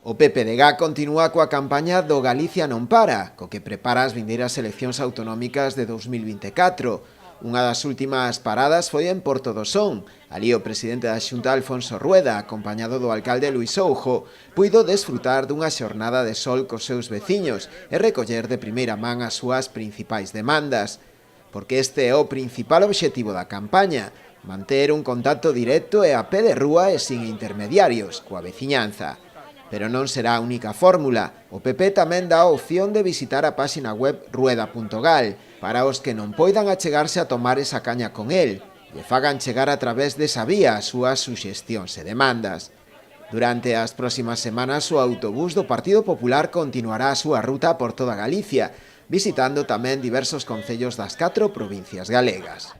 O PPDG continúa coa campaña do Galicia non para, co que prepara as vindeiras eleccións autonómicas de 2024. Unha das últimas paradas foi en Porto do Son. Alí o presidente da Xunta, Alfonso Rueda, acompañado do alcalde Luís Soujo, puido desfrutar dunha xornada de sol cos seus veciños e recoller de primeira man as súas principais demandas. Porque este é o principal obxectivo da campaña, manter un contacto directo e a pé de rúa e sin intermediarios, coa veciñanza. Pero non será a única fórmula. O PP tamén dá a opción de visitar a páxina web rueda.gal para os que non poidan achegarse a tomar esa caña con el e fagan chegar a través desa vía as súas suxestións e demandas. Durante as próximas semanas o autobús do Partido Popular continuará a súa ruta por toda Galicia, visitando tamén diversos concellos das 4 provincias galegas.